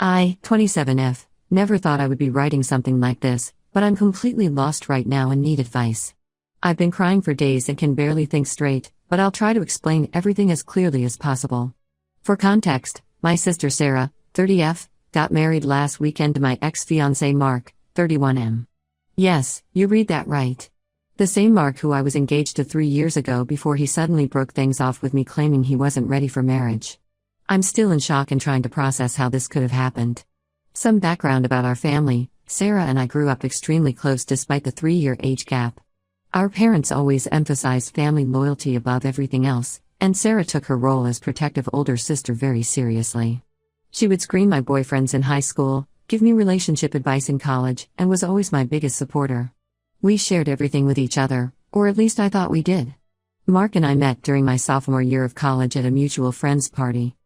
I, 27F, never thought I would be writing something like this, but I'm completely lost right now and need advice. I've been crying for days and can barely think straight, but I'll try to explain everything as clearly as possible. For context, my sister Sarah, 30F, got married last weekend to my ex-fiancé Mark, 31M. Yes, you read that right. The same Mark who I was engaged to 3 years ago before he suddenly broke things off with me claiming he wasn't ready for marriage. I'm still in shock and trying to process how this could have happened. Some background about our family: Sarah and I grew up extremely close despite the 3-year age gap. Our parents always emphasized family loyalty above everything else, and Sarah took her role as protective older sister very seriously. She would screen my boyfriends in high school, give me relationship advice in college, and was always my biggest supporter. We shared everything with each other, or at least I thought we did. Mark and I met during my sophomore year of college at a mutual friends party.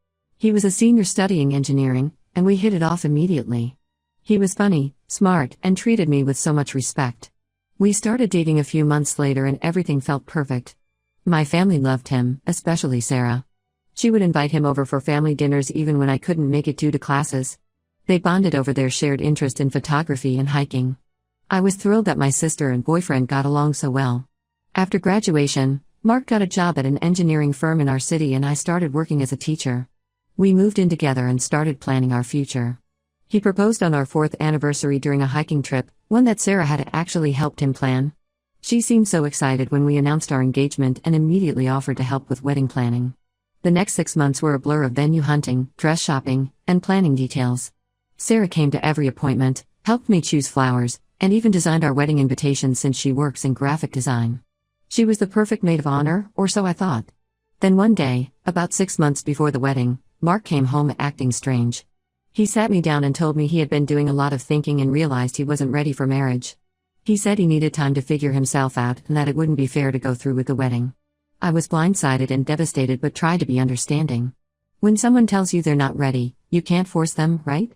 He was a senior studying engineering, and we hit it off immediately. He was funny, smart, and treated me with so much respect. We started dating a few months later and everything felt perfect. My family loved him, especially Sarah. She would invite him over for family dinners even when I couldn't make it due to classes. They bonded over their shared interest in photography and hiking. I was thrilled that my sister and boyfriend got along so well. After graduation, Mark got a job at an engineering firm in our city and I started working as a teacher. We moved in together and started planning our future. He proposed on our 4th anniversary during a hiking trip, one that Sarah had actually helped him plan. She seemed so excited when we announced our engagement and immediately offered to help with wedding planning. The next 6 months were a blur of venue hunting, dress shopping, and planning details. Sarah came to every appointment, helped me choose flowers, and even designed our wedding invitations since she works in graphic design. She was the perfect maid of honor, or so I thought. Then one day, about 6 months before the wedding, Mark came home acting strange. He sat me down and told me he had been doing a lot of thinking and realized he wasn't ready for marriage. He said he needed time to figure himself out and that it wouldn't be fair to go through with the wedding. I was blindsided and devastated but tried to be understanding. When someone tells you they're not ready, you can't force them, right?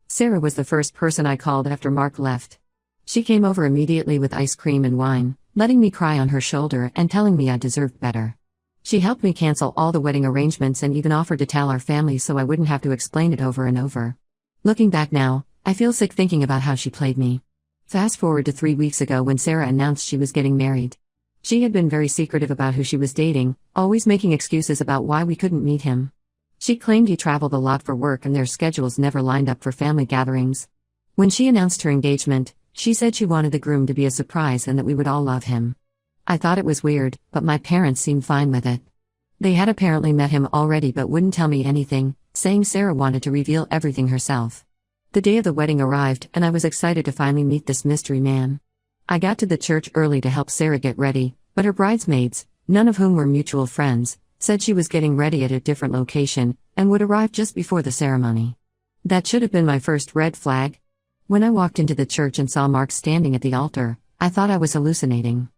Sarah was the first person I called after Mark left. She came over immediately with ice cream and wine, letting me cry on her shoulder and telling me I deserved better. She helped me cancel all the wedding arrangements and even offered to tell our family so I wouldn't have to explain it over and over. Looking back now, I feel sick thinking about how she played me. Fast forward to 3 weeks ago when Sarah announced she was getting married. She had been very secretive about who she was dating, always making excuses about why we couldn't meet him. She claimed he traveled a lot for work and their schedules never lined up for family gatherings. When she announced her engagement, she said she wanted the groom to be a surprise and that we would all love him. I thought it was weird, but my parents seemed fine with it. They had apparently met him already but wouldn't tell me anything, saying Sarah wanted to reveal everything herself. The day of the wedding arrived and I was excited to finally meet this mystery man. I got to the church early to help Sarah get ready, but her bridesmaids, none of whom were mutual friends, said she was getting ready at a different location and would arrive just before the ceremony. That should have been my first red flag. When I walked into the church and saw Mark standing at the altar, I thought I was hallucinating.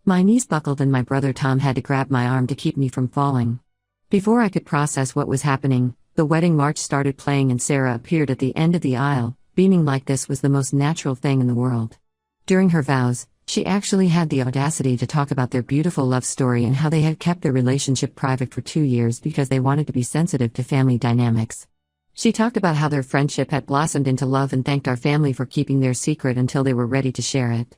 My knees buckled and my brother Tom had to grab my arm to keep me from falling. Before I could process what was happening, the wedding march started playing and Sarah appeared at the end of the aisle, beaming like this was the most natural thing in the world. During her vows, she actually had the audacity to talk about their beautiful love story and how they had kept their relationship private for 2 years because they wanted to be sensitive to family dynamics. She talked about how their friendship had blossomed into love and thanked our family for keeping their secret until they were ready to share it.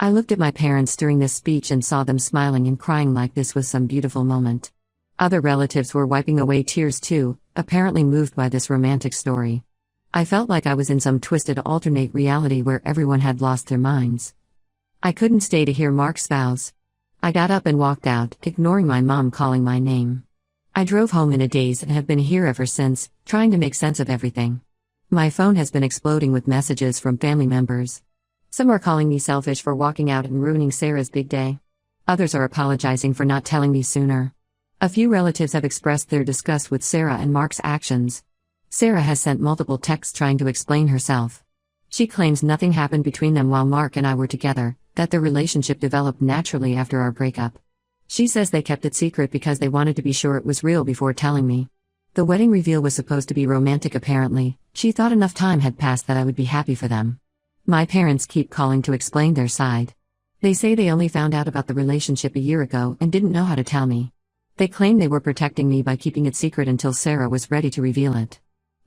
I looked at my parents during this speech and saw them smiling and crying like this was some beautiful moment. Other relatives were wiping away tears too, apparently moved by this romantic story. I felt like I was in some twisted alternate reality where everyone had lost their minds. I couldn't stay to hear Mark's vows. I got up and walked out, ignoring my mom calling my name. I drove home in a daze and have been here ever since, trying to make sense of everything. My phone has been exploding with messages from family members. Some are calling me selfish for walking out and ruining Sarah's big day. Others are apologizing for not telling me sooner. A few relatives have expressed their disgust with Sarah and Mark's actions. Sarah has sent multiple texts trying to explain herself. She claims nothing happened between them while Mark and I were together, that their relationship developed naturally after our breakup. She says they kept it secret because they wanted to be sure it was real before telling me. The wedding reveal was supposed to be romantic apparently. She thought enough time had passed that I would be happy for them. My parents keep calling to explain their side. They say they only found out about the relationship a year ago and didn't know how to tell me. They claim they were protecting me by keeping it secret until Sarah was ready to reveal it.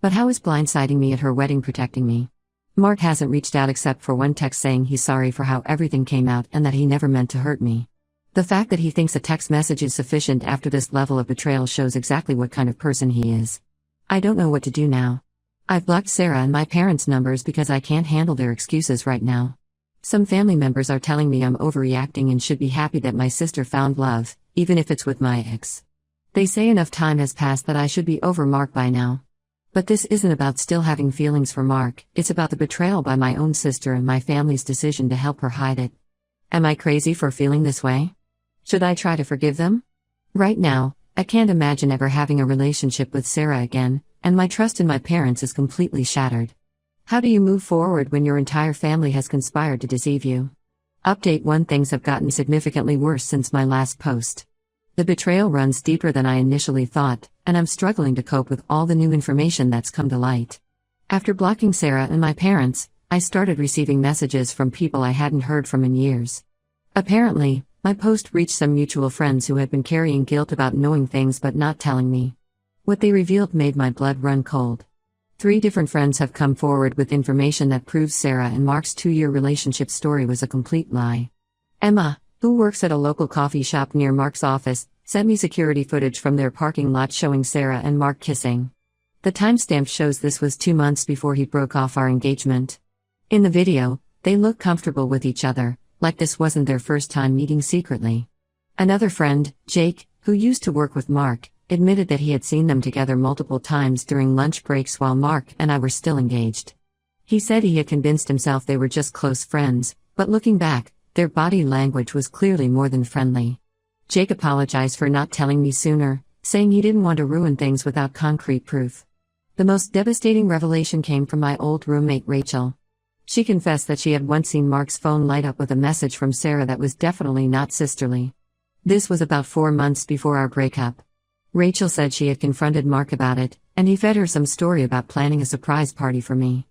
But how is blindsiding me at her wedding protecting me? Mark hasn't reached out except for one text saying he's sorry for how everything came out and that he never meant to hurt me. The fact that he thinks a text message is sufficient after this level of betrayal shows exactly what kind of person he is. I don't know what to do now. I've blocked Sarah and my parents' numbers because I can't handle their excuses right now. Some family members are telling me I'm overreacting and should be happy that my sister found love, even if it's with my ex. They say enough time has passed that I should be over Mark by now. But this isn't about still having feelings for Mark, it's about the betrayal by my own sister and my family's decision to help her hide it. Am I crazy for feeling this way? Should I try to forgive them? Right now, I can't imagine ever having a relationship with Sarah again, and my trust in my parents is completely shattered. How do you move forward when your entire family has conspired to deceive you? Update 1: Things have gotten significantly worse since my last post. The betrayal runs deeper than I initially thought, and I'm struggling to cope with all the new information that's come to light. After blocking Sarah and my parents, I started receiving messages from people I hadn't heard from in years. Apparently, my post reached some mutual friends who had been carrying guilt about knowing things but not telling me. What they revealed made my blood run cold. 3 different friends have come forward with information that proves Sarah and Mark's 2-year relationship story was a complete lie. Emma, who works at a local coffee shop near Mark's office, sent me security footage from their parking lot showing Sarah and Mark kissing. The timestamp shows this was 2 months before he broke off our engagement. In the video, they look comfortable with each other, like this wasn't their first time meeting secretly. Another friend, Jake, who used to work with Mark, admitted that he had seen them together multiple times during lunch breaks while Mark and I were still engaged. He said he had convinced himself they were just close friends, but looking back, their body language was clearly more than friendly. Jake apologized for not telling me sooner, saying he didn't want to ruin things without concrete proof. The most devastating revelation came from my old roommate Rachel. She confessed that she had once seen Mark's phone light up with a message from Sarah that was definitely not sisterly. This was about 4 months before our breakup. Rachel said she had confronted Mark about it, and he fed her some story about planning a surprise party for me.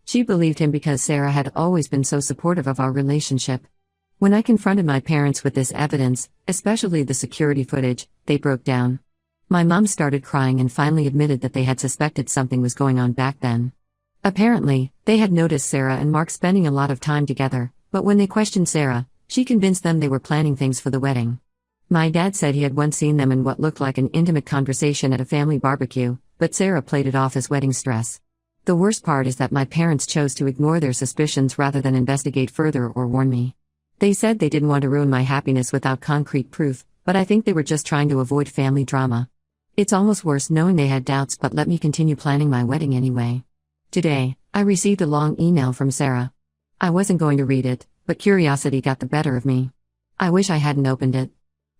She believed him because Sarah had always been so supportive of our relationship. When I confronted my parents with this evidence, especially the security footage, they broke down. My mom started crying and finally admitted that they had suspected something was going on back then. Apparently, they had noticed Sarah and Mark spending a lot of time together, but when they questioned Sarah, she convinced them they were planning things for the wedding. My dad said he had once seen them in what looked like an intimate conversation at a family barbecue, but Sarah played it off as wedding stress. The worst part is that my parents chose to ignore their suspicions rather than investigate further or warn me. They said they didn't want to ruin my happiness without concrete proof, but I think they were just trying to avoid family drama. It's almost worse knowing they had doubts but let me continue planning my wedding anyway. Today, I received a long email from Sarah. I wasn't going to read it, but curiosity got the better of me. I wish I hadn't opened it.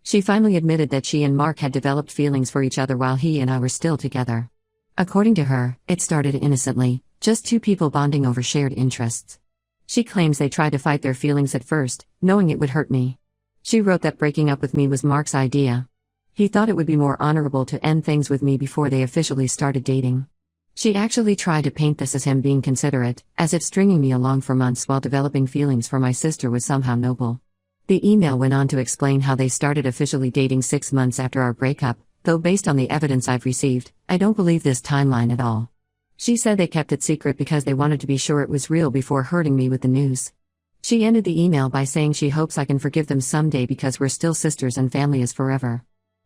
She finally admitted that she and Mark had developed feelings for each other while he and I were still together. According to her, it started innocently, just 2 people bonding over shared interests. She claims they tried to fight their feelings at first, knowing it would hurt me. She wrote that breaking up with me was Mark's idea. He thought it would be more honorable to end things with me before they officially started dating. She actually tried to paint this as him being considerate, as if stringing me along for months while developing feelings for my sister was somehow noble. The email went on to explain how they started officially dating 6 months after our breakup, though based on the evidence I've received, I don't believe this timeline at all. She said they kept it secret because they wanted to be sure it was real before hurting me with the news. She ended the email by saying she hopes I can forgive them someday because we're still sisters and family is forever.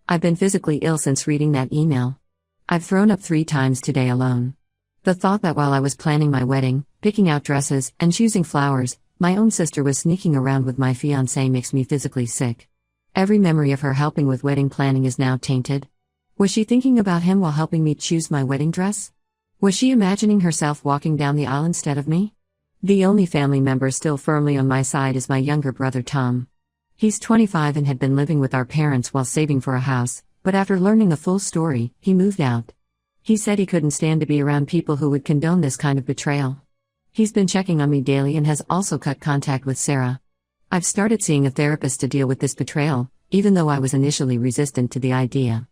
I've been physically ill since reading that email. I've thrown up 3 times today alone. The thought that while I was planning my wedding, picking out dresses, and choosing flowers, my own sister was sneaking around with my fiancé makes me physically sick. Every memory of her helping with wedding planning is now tainted. Was she thinking about him while helping me choose my wedding dress? Was she imagining herself walking down the aisle instead of me? The only family member still firmly on my side is my younger brother Tom. He's 25 and had been living with our parents while saving for a house, but after learning the full story, he moved out. He said he couldn't stand to be around people who would condone this kind of betrayal. He's been checking on me daily and has also cut contact with Sarah. I've started seeing a therapist to deal with this betrayal, even though I was initially resistant to the idea.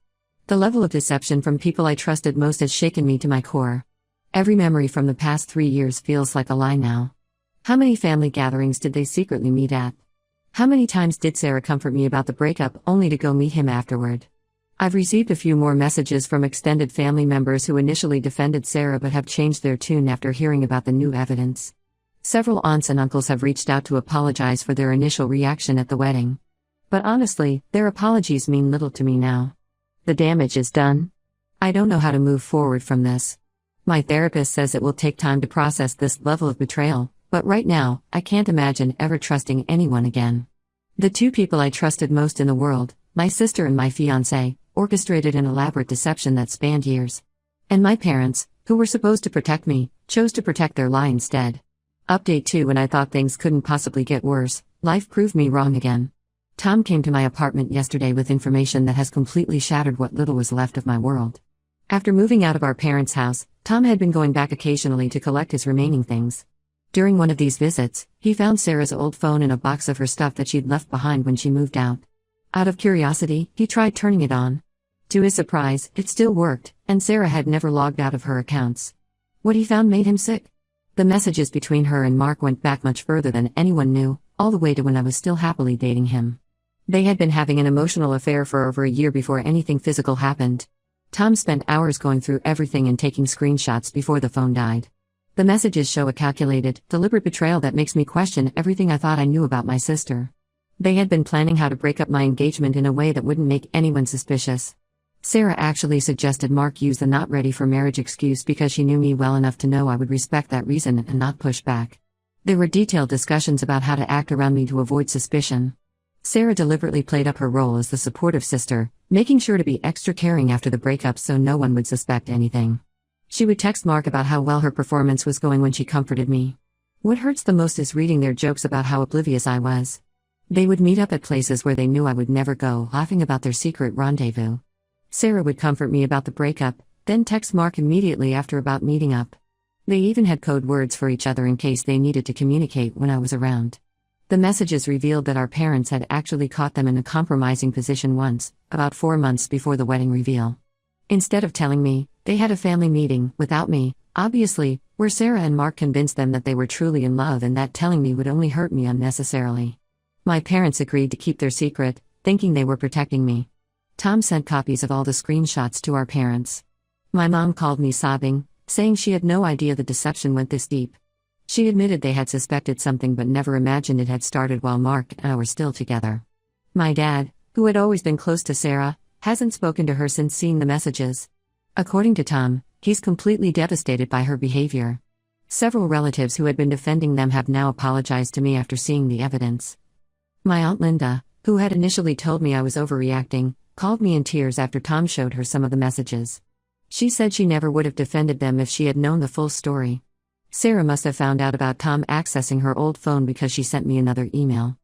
The level of deception from people I trusted most has shaken me to my core. Every memory from the past 3 years feels like a lie now. How many family gatherings did they secretly meet at? How many times did Sarah comfort me about the breakup only to go meet him afterward? I've received a few more messages from extended family members who initially defended Sarah but have changed their tune after hearing about the new evidence. Several aunts and uncles have reached out to apologize for their initial reaction at the wedding. But honestly, their apologies mean little to me now. The damage is done. I don't know how to move forward from this. My therapist says it will take time to process this level of betrayal, but right now, I can't imagine ever trusting anyone again. The two people I trusted most in the world, my sister and my fiancé, orchestrated an elaborate deception that spanned years. And my parents, who were supposed to protect me, chose to protect their lie instead. Update 2: When I thought things couldn't possibly get worse, life proved me wrong again. Tom came to my apartment yesterday with information that has completely shattered what little was left of my world. After moving out of our parents' house, Tom had been going back occasionally to collect his remaining things. During one of these visits, he found Sarah's old phone in a box of her stuff that she'd left behind when she moved out. Out of curiosity, he tried turning it on. To his surprise, it still worked, and Sarah had never logged out of her accounts. What he found made him sick. The messages between her and Mark went back much further than anyone knew, all the way to when I was still happily dating him. They had been having an emotional affair for over a year before anything physical happened. Tom spent hours going through everything and taking screenshots before the phone died. The messages show a calculated, deliberate betrayal that makes me question everything I thought I knew about my sister. They had been planning how to break up my engagement in a way that wouldn't make anyone suspicious. Sarah actually suggested Mark use the not ready for marriage excuse because she knew me well enough to know I would respect that reason and not push back. There were detailed discussions about how to act around me to avoid suspicion. Sarah deliberately played up her role as the supportive sister, making sure to be extra caring after the breakup so no one would suspect anything. She would text Mark about how well her performance was going when she comforted me. What hurts the most is reading their jokes about how oblivious I was. They would meet up at places where they knew I would never go, laughing about their secret rendezvous. Sarah would comfort me about the breakup, then text Mark immediately after about meeting up. They even had code words for each other in case they needed to communicate when I was around. The messages revealed that our parents had actually caught them in a compromising position once, about 4 months before the wedding reveal. Instead of telling me, they had a family meeting, without me, obviously, where Sarah and Mark convinced them that they were truly in love and that telling me would only hurt me unnecessarily. My parents agreed to keep their secret, thinking they were protecting me. Tom sent copies of all the screenshots to our parents. My mom called me sobbing, saying she had no idea the deception went this deep. She admitted they had suspected something but never imagined it had started while Mark and I were still together. My dad, who had always been close to Sarah, hasn't spoken to her since seeing the messages. According to Tom, he's completely devastated by her behavior. Several relatives who had been defending them have now apologized to me after seeing the evidence. My Aunt Linda, who had initially told me I was overreacting, called me in tears after Tom showed her some of the messages. She said she never would have defended them if she had known the full story. Sarah must have found out about Tom accessing her old phone because she sent me another email.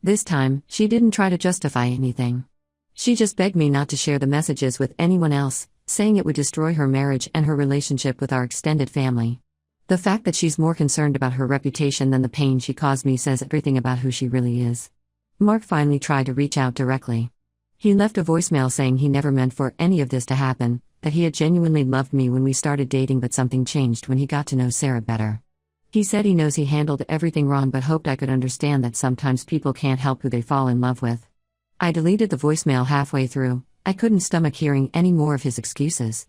This time, she didn't try to justify anything. She just begged me not to share the messages with anyone else, saying it would destroy her marriage and her relationship with our extended family. The fact that she's more concerned about her reputation than the pain she caused me says everything about who she really is. Mark finally tried to reach out directly. He left a voicemail saying he never meant for any of this to happen, that he had genuinely loved me when we started dating but something changed when he got to know Sarah better. He said he knows he handled everything wrong but hoped I could understand that sometimes people can't help who they fall in love with. I deleted the voicemail halfway through. I couldn't stomach hearing any more of his excuses.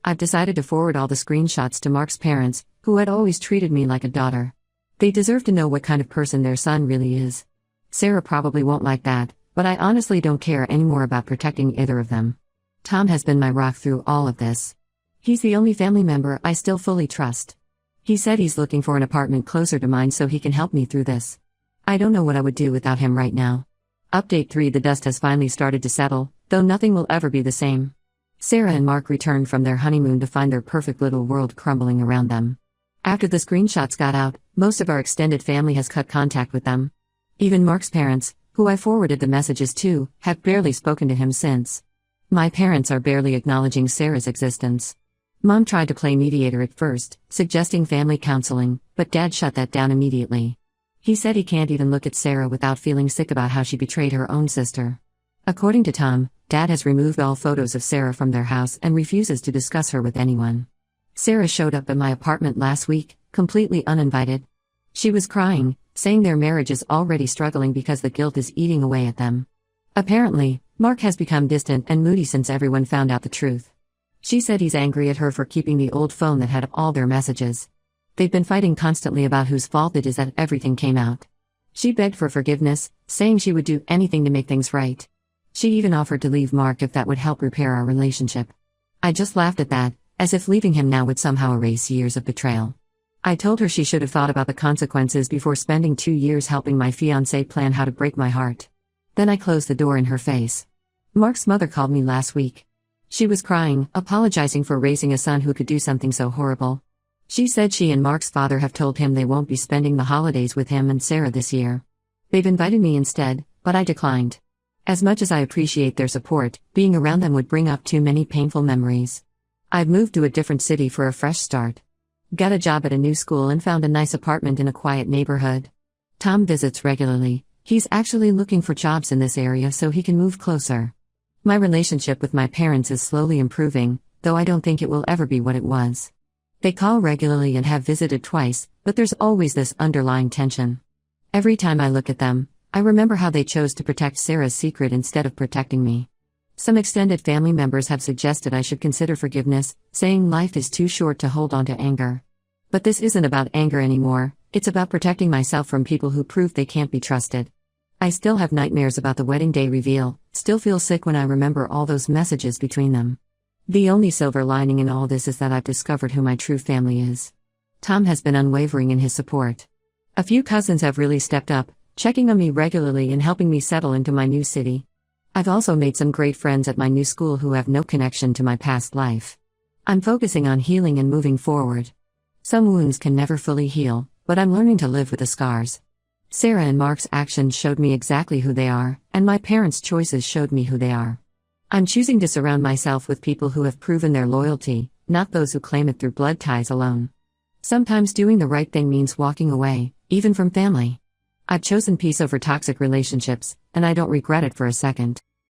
I've decided to forward all the screenshots to Mark's parents, who had always treated me like a daughter. They deserve to know what kind of person their son really is. Sarah probably won't like that, but I honestly don't care anymore about protecting either of them. Tom has been my rock through all of this. He's the only family member I still fully trust. He said he's looking for an apartment closer to mine so he can help me through this. I don't know what I would do without him right now. Update 3: The dust has finally started to settle, though nothing will ever be the same. Sarah and Mark returned from their honeymoon to find their perfect little world crumbling around them. After the screenshots got out, most of our extended family has cut contact with them. Even Mark's parents, who I forwarded the messages to, have barely spoken to him since. My parents are barely acknowledging Sarah's existence. Mom tried to play mediator at first, suggesting family counseling, but Dad shut that down immediately. He said he can't even look at Sarah without feeling sick about how she betrayed her own sister. According to Tom, Dad has removed all photos of Sarah from their house and refuses to discuss her with anyone. Sarah showed up at my apartment last week, completely uninvited. She was crying, saying their marriage is already struggling because the guilt is eating away at them. Apparently, Mark has become distant and moody since everyone found out the truth. She said he's angry at her for keeping the old phone that had all their messages. They've been fighting constantly about whose fault it is that everything came out. She begged for forgiveness, saying she would do anything to make things right. She even offered to leave Mark if that would help repair our relationship. I just laughed at that, as if leaving him now would somehow erase years of betrayal. I told her she should have thought about the consequences before spending 2 years helping my fiancé plan how to break my heart. Then I closed the door in her face. Mark's mother called me last week. She was crying, apologizing for raising a son who could do something so horrible. She said she and Mark's father have told him they won't be spending the holidays with him and Sarah this year. They've invited me instead, but I declined. As much as I appreciate their support, being around them would bring up too many painful memories. I've moved to a different city for a fresh start. Got a job at a new school and found a nice apartment in a quiet neighborhood. Tom visits regularly. He's actually looking for jobs in this area so he can move closer. My relationship with my parents is slowly improving, though I don't think it will ever be what it was. They call regularly and have visited twice, but there's always this underlying tension. Every time I look at them, I remember how they chose to protect Sarah's secret instead of protecting me. Some extended family members have suggested I should consider forgiveness, saying life is too short to hold on to anger. But this isn't about anger anymore, it's about protecting myself from people who prove they can't be trusted. I still have nightmares about the wedding day reveal, still feel sick when I remember all those messages between them. The only silver lining in all this is that I've discovered who my true family is. Tom has been unwavering in his support. A few cousins have really stepped up, checking on me regularly and helping me settle into my new city. I've also made some great friends at my new school who have no connection to my past life. I'm focusing on healing and moving forward. Some wounds can never fully heal, but I'm learning to live with the scars. Sarah and Mark's actions showed me exactly who they are, and my parents' choices showed me who they are. I'm choosing to surround myself with people who have proven their loyalty, not those who claim it through blood ties alone. Sometimes doing the right thing means walking away, even from family. I've chosen peace over toxic relationships, and I don't regret it for a second.